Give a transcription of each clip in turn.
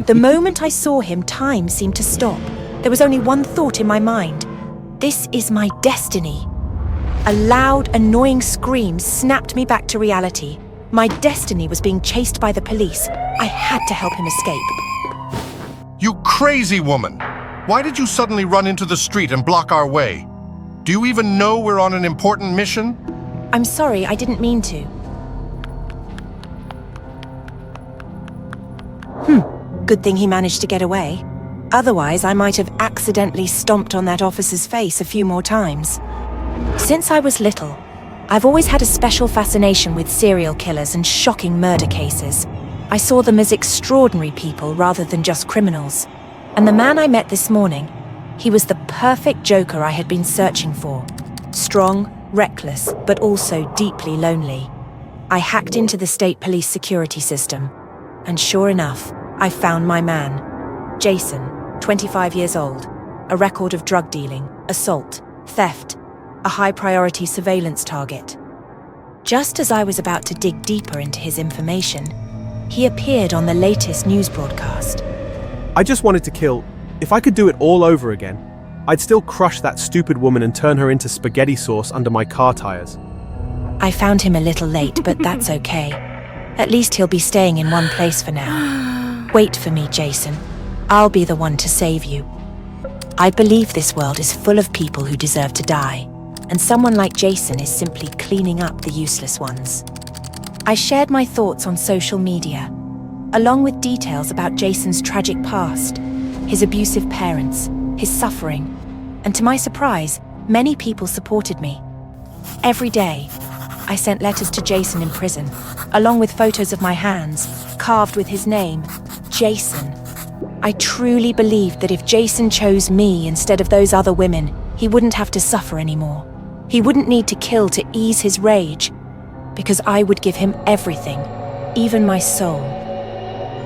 The moment I saw him, time seemed to stop. There was only one thought in my mind. This is my destiny. A loud, annoying scream snapped me back to reality. My destiny was being chased by the police. I had to help him escape. You crazy woman! Why did you suddenly run into the street and block our way? Do you even know we're on an important mission? I'm sorry, I didn't mean to. Good thing he managed to get away. Otherwise, I might have accidentally stomped on that officer's face a few more times. Since I was little, I've always had a special fascination with serial killers and shocking murder cases. I saw them as extraordinary people rather than just criminals. And the man I met this morning, he was the perfect Joker I had been searching for. Strong, reckless, but also deeply lonely. I hacked into the state police security system, and sure enough, I found my man. Jason, 25 years old, a record of drug dealing, assault, theft, a high-priority surveillance target. Just as I was about to dig deeper into his information, he appeared on the latest news broadcast. I just wanted to kill. If I could do it all over again, I'd still crush that stupid woman and turn her into spaghetti sauce under my car tires. I found him a little late, but that's okay. At least he'll be staying in one place for now. Wait for me, Jason. I'll be the one to save you. I believe this world is full of people who deserve to die, and someone like Jason is simply cleaning up the useless ones. I shared my thoughts on social media, along with details about Jason's tragic past, his abusive parents, his suffering, and to my surprise, many people supported me. Every day, I sent letters to Jason in prison, along with photos of my hands, carved with his name, Jason. I truly believed that if Jason chose me instead of those other women, he wouldn't have to suffer anymore. He wouldn't need to kill to ease his rage, because I would give him everything, even my soul.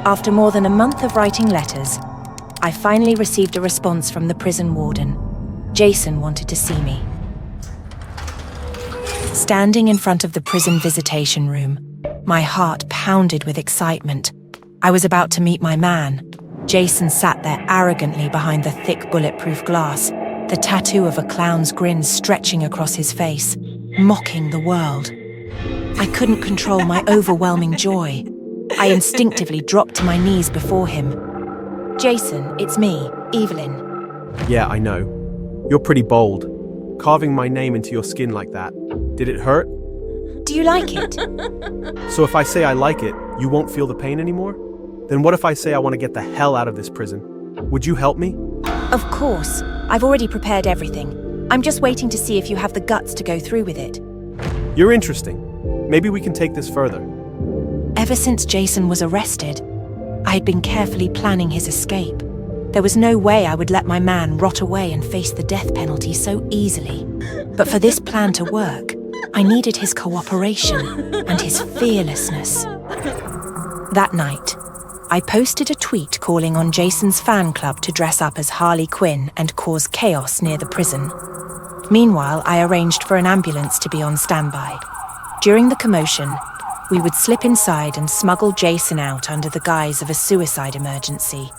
After more than a month of writing letters, I finally received a response from the prison warden. Jason wanted to see me. Standing in front of the prison visitation room, my heart pounded with excitement. I was about to meet my man. Jason sat there arrogantly behind the thick bulletproof glass, the tattoo of a clown's grin stretching across his face, mocking the world. I couldn't control my overwhelming joy. I instinctively dropped to my knees before him. Jason, it's me, Evelyn. Yeah, I know. You're pretty bold. Carving my name into your skin like that. Did it hurt? Do you like it? So if I say I like it, you won't feel the pain anymore? Then what if I say I want to get the hell out of this prison? Would you help me? Of course. I've already prepared everything. I'm just waiting to see if you have the guts to go through with it. You're interesting. Maybe we can take this further. Ever since Jason was arrested, I had been carefully planning his escape. There was no way I would let my man rot away and face the death penalty so easily. But for this plan to work, I needed his cooperation and his fearlessness. That night, I posted a tweet calling on Jason's fan club to dress up as Harley Quinn and cause chaos near the prison. Meanwhile, I arranged for an ambulance to be on standby. During the commotion, we would slip inside and smuggle Jason out under the guise of a suicide emergency.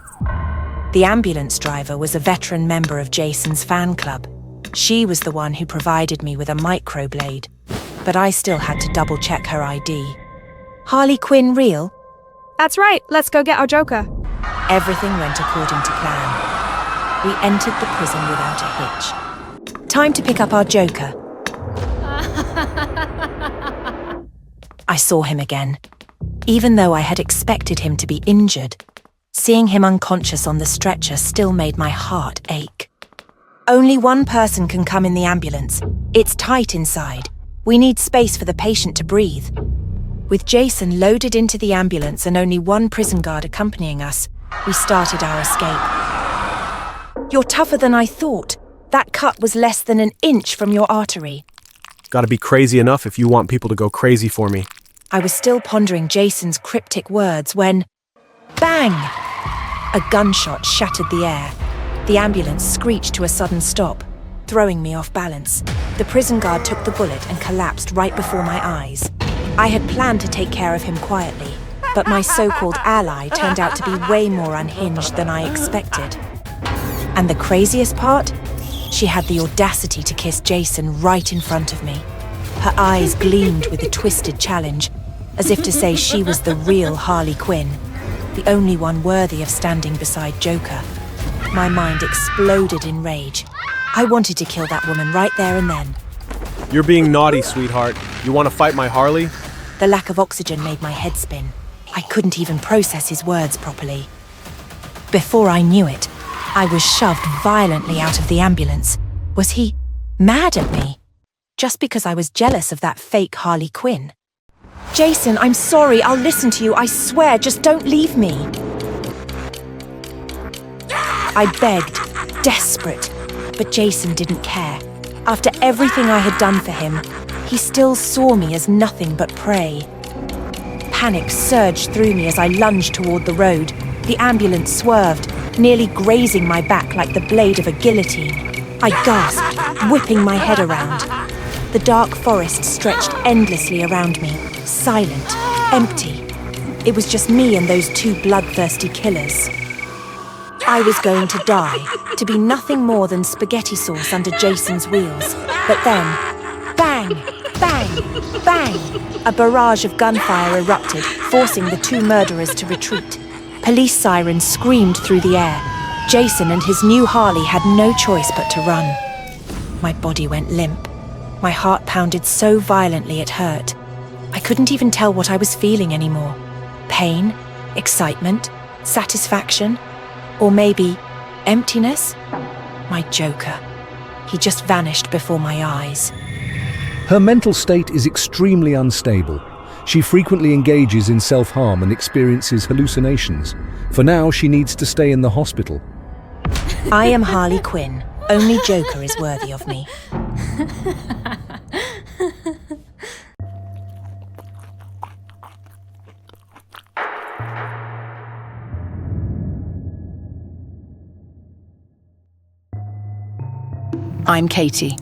The ambulance driver was a veteran member of Jason's fan club. She was the one who provided me with a microblade, but I still had to double-check her ID. Harley Quinn real? That's right, let's go get our Joker. Everything went according to plan. We entered the prison without a hitch. Time to pick up our Joker. I saw him again. Even though I had expected him to be injured, seeing him unconscious on the stretcher still made my heart ache. Only one person can come in the ambulance. It's tight inside. We need space for the patient to breathe. With Jason loaded into the ambulance and only one prison guard accompanying us, we started our escape. You're tougher than I thought. That cut was less than an inch from your artery. Gotta be crazy enough if you want people to go crazy for me. I was still pondering Jason's cryptic words when... bang! A gunshot shattered the air. The ambulance screeched to a sudden stop, throwing me off balance. The prison guard took the bullet and collapsed right before my eyes. I had planned to take care of him quietly, But my so-called ally turned out to be way more unhinged than I expected. And the craziest part? She had the audacity to kiss Jason right in front of me. Her eyes gleamed with a twisted challenge, as if to say she was the real Harley Quinn, the only one worthy of standing beside Joker. My mind exploded in rage. I wanted to kill that woman right there and then. You're being naughty, sweetheart. You want to fight my Harley? The lack of oxygen made my head spin. I couldn't even process his words properly. Before I knew it, I was shoved violently out of the ambulance. Was he mad at me? Just because I was jealous of that fake Harley Quinn? Jason, I'm sorry, I'll listen to you, I swear, just don't leave me. I begged, desperate, but Jason didn't care. After everything I had done for him, he still saw me as nothing but prey. Panic surged through me as I lunged toward the road. The ambulance swerved, nearly grazing my back like the blade of a guillotine. I gasped, whipping my head around. The dark forest stretched endlessly around me, silent, empty. It was just me and those two bloodthirsty killers. I was going to die, to be nothing more than spaghetti sauce under Jason's wheels. But then, bang, bang, bang! A barrage of gunfire erupted, forcing the two murderers to retreat. Police sirens screamed through the air. Jason and his new Harley had no choice but to run. My body went limp. My heart pounded so violently it hurt. I couldn't even tell what I was feeling anymore. Pain, excitement, satisfaction, or maybe emptiness? My Joker. He just vanished before my eyes. Her mental state is extremely unstable. She frequently engages in self-harm and experiences hallucinations. For now, she needs to stay in the hospital. I am Harley Quinn. Only Joker is worthy of me. I'm Katie,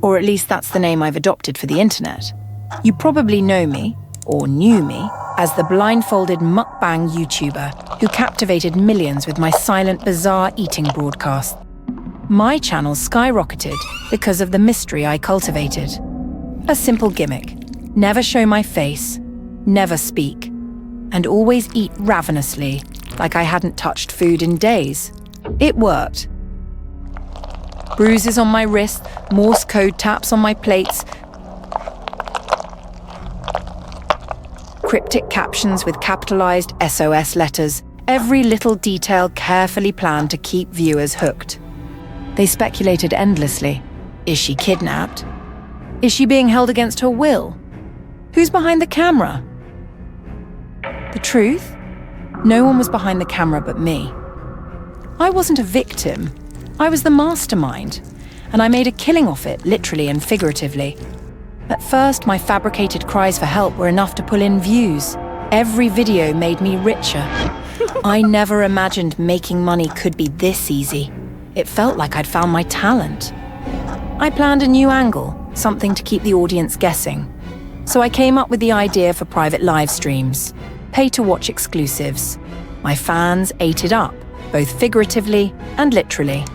or at least that's the name I've adopted for the internet. You probably know me, or knew me, as the blindfolded mukbang YouTuber who captivated millions with my silent, bizarre eating broadcast. My channel skyrocketed because of the mystery I cultivated. A simple gimmick: never show my face, never speak, and always eat ravenously, like I hadn't touched food in days. It worked. Bruises on my wrist, Morse code taps on my plates, cryptic captions with capitalized SOS letters, every little detail carefully planned to keep viewers hooked. They speculated endlessly. Is she kidnapped? Is she being held against her will? Who's behind the camera? The truth? No one was behind the camera but me. I wasn't a victim. I was the mastermind, and I made a killing off it, literally and figuratively. At first, my fabricated cries for help were enough to pull in views. Every video made me richer. I never imagined making money could be this easy. It felt like I'd found my talent. I planned a new angle, something to keep the audience guessing. So I came up with the idea for private live streams, pay-to-watch exclusives. My fans ate it up, both figuratively and literally.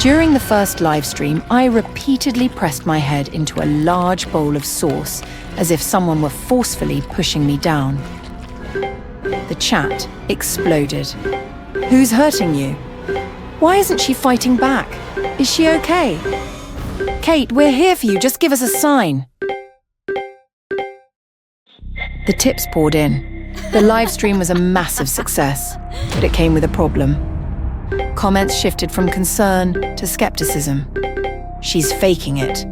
During the first live stream, I repeatedly pressed my head into a large bowl of sauce, as if someone were forcefully pushing me down. The chat exploded. Who's hurting you? Why isn't she fighting back? Is she okay? Kate, we're here for you, just give us a sign. The tips poured in. The live stream was a massive success, but it came with a problem. Comments shifted from concern to skepticism. She's faking it,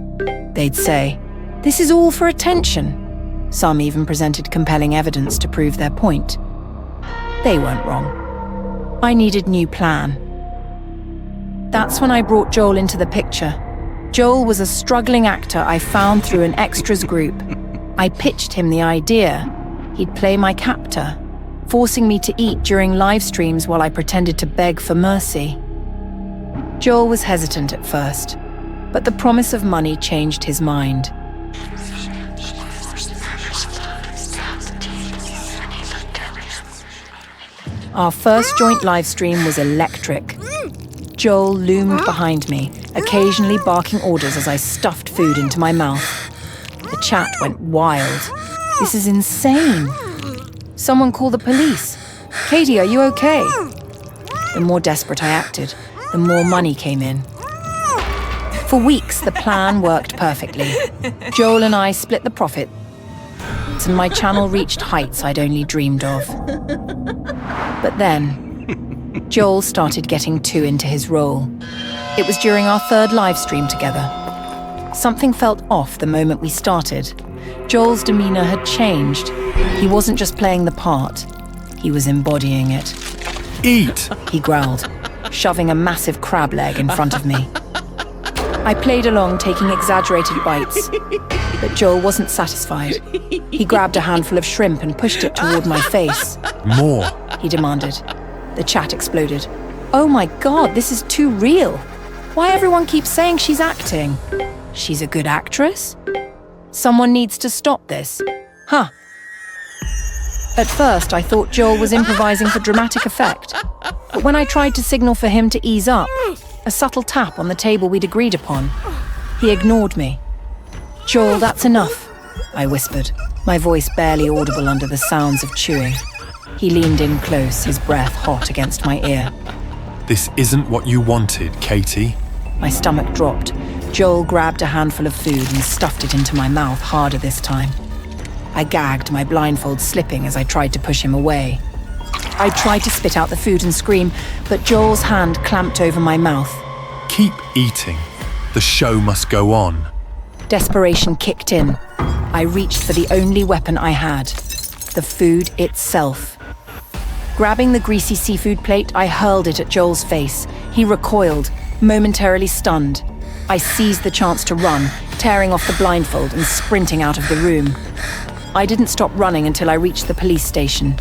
they'd say. This is all for attention. Some even presented compelling evidence to prove their point. They weren't wrong. I needed a new plan. That's when I brought Joel into the picture. Joel was a struggling actor I found through an extras group. I pitched him the idea. He'd play my captor, forcing me to eat during live streams while I pretended to beg for mercy. Joel was hesitant at first, but the promise of money changed his mind. Our first joint live stream was electric. Joel loomed behind me, occasionally barking orders as I stuffed food into my mouth. The chat went wild. This is insane. Someone call the police. Katie, are you okay? The more desperate I acted, the more money came in. For weeks, the plan worked perfectly. Joel and I split the profit, and my channel reached heights I'd only dreamed of. But then, Joel started getting too into his role. It was during our third live stream together. Something felt off the moment we started. Joel's demeanor had changed. He wasn't just playing the part, he was embodying it. Eat! He growled, shoving a massive crab leg in front of me. I played along, taking exaggerated bites, but Joel wasn't satisfied. He grabbed a handful of shrimp and pushed it toward my face. More! He demanded. The chat exploded. Oh my God, this is too real. Why everyone keeps saying she's acting? She's a good actress? Someone needs to stop this. Huh. At first, I thought Joel was improvising for dramatic effect. But when I tried to signal for him to ease up, a subtle tap on the table we'd agreed upon, he ignored me. Joel, that's enough, I whispered, my voice barely audible under the sounds of chewing. He leaned in close, his breath hot against my ear. This isn't what you wanted, Katie. My stomach dropped. Joel grabbed a handful of food and stuffed it into my mouth harder this time. I gagged, my blindfold slipping as I tried to push him away. I tried to spit out the food and scream, but Joel's hand clamped over my mouth. Keep eating. The show must go on. Desperation kicked in. I reached for the only weapon I had, the food itself. Grabbing the greasy seafood plate, I hurled it at Joel's face. He recoiled, momentarily stunned. I seized the chance to run, tearing off the blindfold and sprinting out of the room. I didn't stop running until I reached the police station.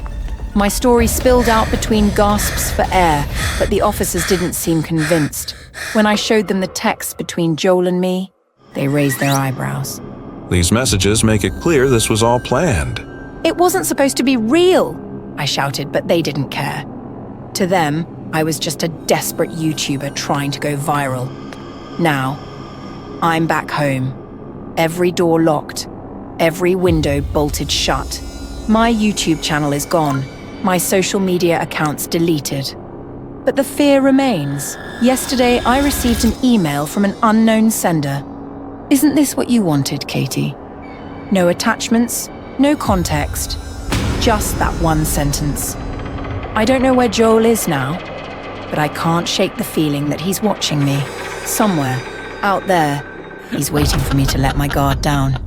My story spilled out between gasps for air, but the officers didn't seem convinced. When I showed them the text between Joel and me, they raised their eyebrows. These messages make it clear this was all planned. It wasn't supposed to be real, I shouted, but they didn't care. To them, I was just a desperate YouTuber trying to go viral. Now, I'm back home. Every door locked, every window bolted shut. My YouTube channel is gone, my social media accounts deleted. But the fear remains. Yesterday, I received an email from an unknown sender. Isn't this what you wanted, Katie? No attachments, no context, just that one sentence. I don't know where Joel is now, but I can't shake the feeling that he's watching me. Somewhere, out there, he's waiting for me to let my guard down.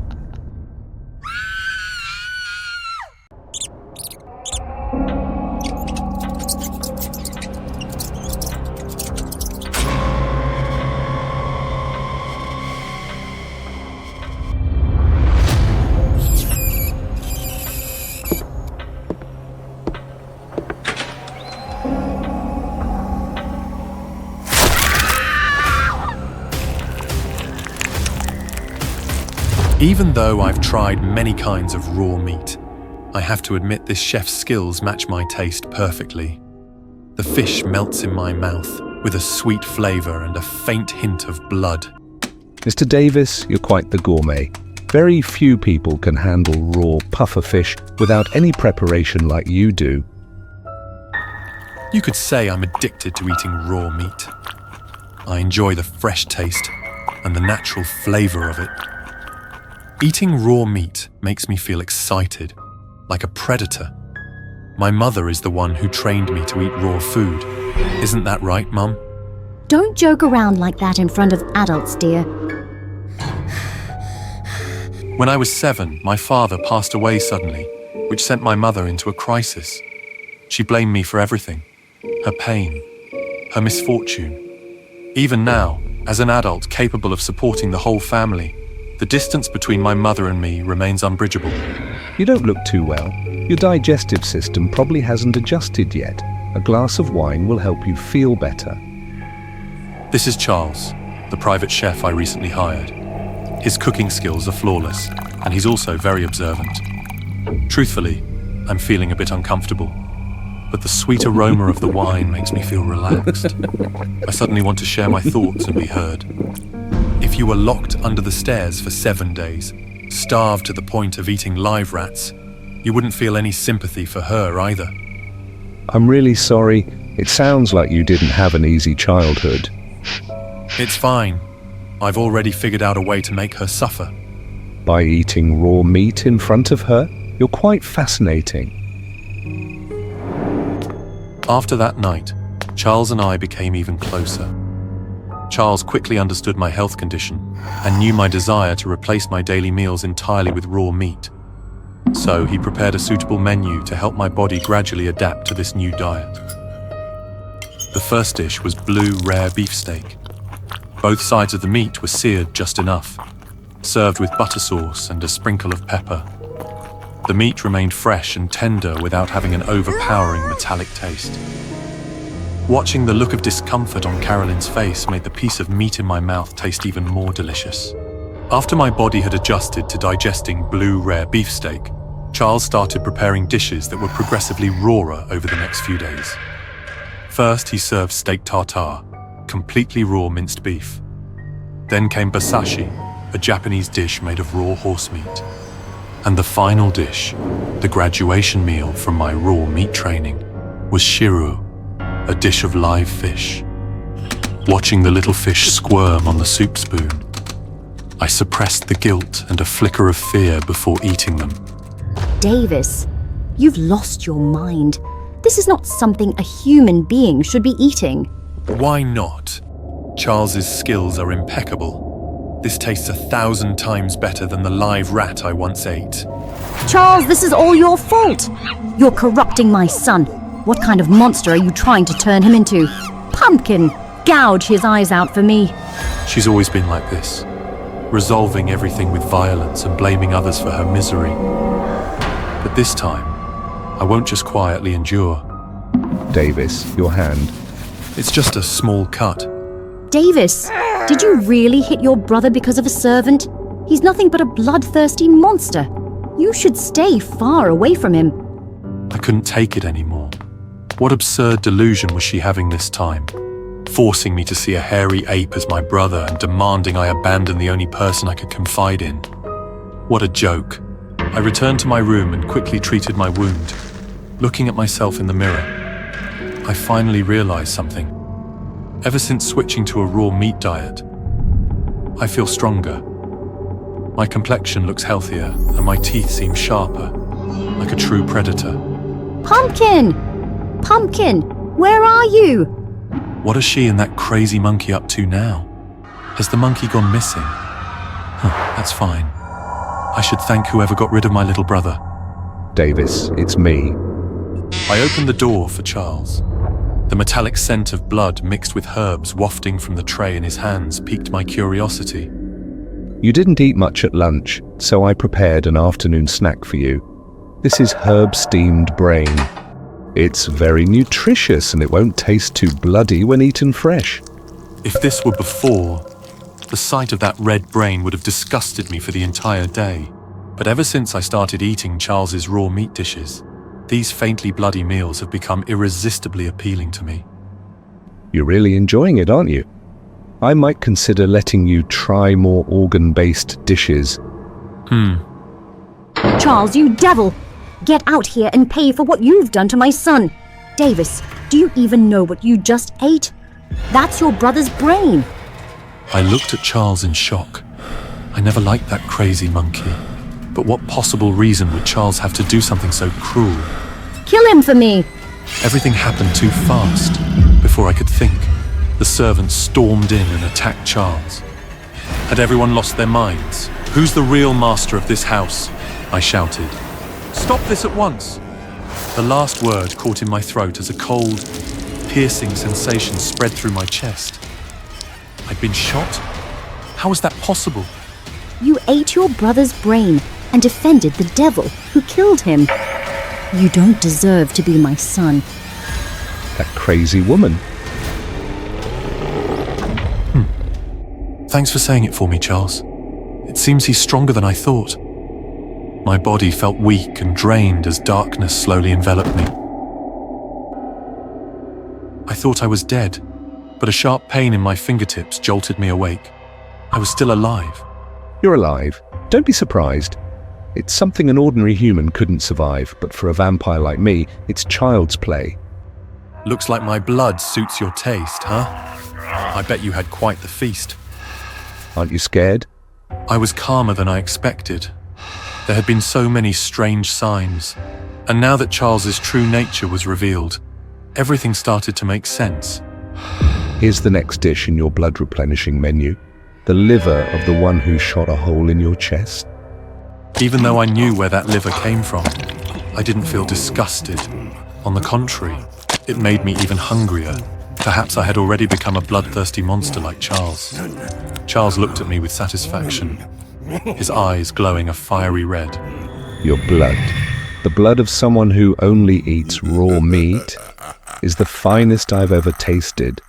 Even though I've tried many kinds of raw meat, I have to admit this chef's skills match my taste perfectly. The fish melts in my mouth with a sweet flavor and a faint hint of blood. Mr. Davis, you're quite the gourmet. Very few people can handle raw puffer fish without any preparation like you do. You could say I'm addicted to eating raw meat. I enjoy the fresh taste and the natural flavor of it. Eating raw meat makes me feel excited, like a predator. My mother is the one who trained me to eat raw food. Isn't that right, Mum? Don't joke around like that in front of adults, dear. When I was 7, my father passed away suddenly, which sent my mother into a crisis. She blamed me for everything, her pain, her misfortune. Even now, as an adult capable of supporting the whole family, the distance between my mother and me remains unbridgeable. You don't look too well. Your digestive system probably hasn't adjusted yet. A glass of wine will help you feel better. This is Charles, the private chef I recently hired. His cooking skills are flawless, and he's also very observant. Truthfully, I'm feeling a bit uncomfortable. but the sweet aroma of the wine makes me feel relaxed. I suddenly want to share my thoughts and be heard. If you were locked under the stairs for 7 days, starved to the point of eating live rats, you wouldn't feel any sympathy for her either. I'm really sorry. It sounds like you didn't have an easy childhood. It's fine. I've already figured out a way to make her suffer. By eating raw meat in front of her? You're quite fascinating. After that night, Charles and I became even closer. Charles quickly understood my health condition and knew my desire to replace my daily meals entirely with raw meat. So he prepared a suitable menu to help my body gradually adapt to this new diet. The first dish was blue rare beefsteak. Both sides of the meat were seared just enough, served with butter sauce and a sprinkle of pepper. The meat remained fresh and tender without having an overpowering metallic taste. Watching the look of discomfort on Carolyn's face made the piece of meat in my mouth taste even more delicious. After my body had adjusted to digesting blue rare beefsteak, Charles started preparing dishes that were progressively rawer over the next few days. First, he served steak tartare, completely raw minced beef. Then came basashi, a Japanese dish made of raw horse meat. And the final dish, the graduation meal from my raw meat training, was shiru, a dish of live fish. Watching the little fish squirm on the soup spoon, I suppressed the guilt and a flicker of fear before eating them. Davis, you've lost your mind. This is not something a human being should be eating. Why not? Charles's skills are impeccable. This tastes 1,000 times better than the live rat I once ate. Charles, this is all your fault. You're corrupting my son. What kind of monster are you trying to turn him into? Pumpkin, gouge his eyes out for me. She's always been like this, resolving everything with violence and blaming others for her misery. But this time, I won't just quietly endure. Davis, your hand. It's just a small cut. Davis, did you really hit your brother because of a servant? He's nothing but a bloodthirsty monster. You should stay far away from him. I couldn't take it anymore. What absurd delusion was she having this time? Forcing me to see a hairy ape as my brother and demanding I abandon the only person I could confide in. What a joke. I returned to my room and quickly treated my wound. Looking at myself in the mirror, I finally realized something. Ever since switching to a raw meat diet, I feel stronger. My complexion looks healthier and my teeth seem sharper, like a true predator. Pumpkin! Pumpkin, where are you? What is she and that crazy monkey up to now? Has the monkey gone missing? That's fine. I should thank whoever got rid of my little brother. Davis, it's me. I opened the door for Charles. The metallic scent of blood mixed with herbs wafting from the tray in his hands piqued my curiosity. You didn't eat much at lunch, so I prepared an afternoon snack for you. This is herb-steamed brain. It's very nutritious and it won't taste too bloody when eaten fresh. If this were before, the sight of that red brain would have disgusted me for the entire day. But ever since I started eating Charles's raw meat dishes, these faintly bloody meals have become irresistibly appealing to me. You're really enjoying it, aren't you? I might consider letting you try more organ-based dishes. Charles, you devil! Get out here and pay for what you've done to my son. Davis, do you even know what you just ate? That's your brother's brain. I looked at Charles in shock. I never liked that crazy monkey. But what possible reason would Charles have to do something so cruel? Kill him for me. Everything happened too fast. Before I could think, the servants stormed in and attacked Charles. Had everyone lost their minds? Who's the real master of this house? I shouted. Stop this at once! The last word caught in my throat as a cold, piercing sensation spread through my chest. I'd been shot? How was that possible? You ate your brother's brain and defended the devil who killed him. You don't deserve to be my son. That crazy woman. Thanks for saying it for me, Charles. It seems he's stronger than I thought. My body felt weak and drained as darkness slowly enveloped me. I thought I was dead, but a sharp pain in my fingertips jolted me awake. I was still alive. You're alive. Don't be surprised. It's something an ordinary human couldn't survive, but for a vampire like me, it's child's play. Looks like my blood suits your taste, huh? I bet you had quite the feast. Aren't you scared? I was calmer than I expected. There had been so many strange signs, and now that Charles's true nature was revealed, everything started to make sense. Here's the next dish in your blood replenishing menu. The liver of the one who shot a hole in your chest. Even though I knew where that liver came from, I didn't feel disgusted. On the contrary, it made me even hungrier. Perhaps I had already become a bloodthirsty monster like Charles. Charles looked at me with satisfaction, his eyes glowing a fiery red. Your blood, the blood of someone who only eats raw meat, is the finest I've ever tasted.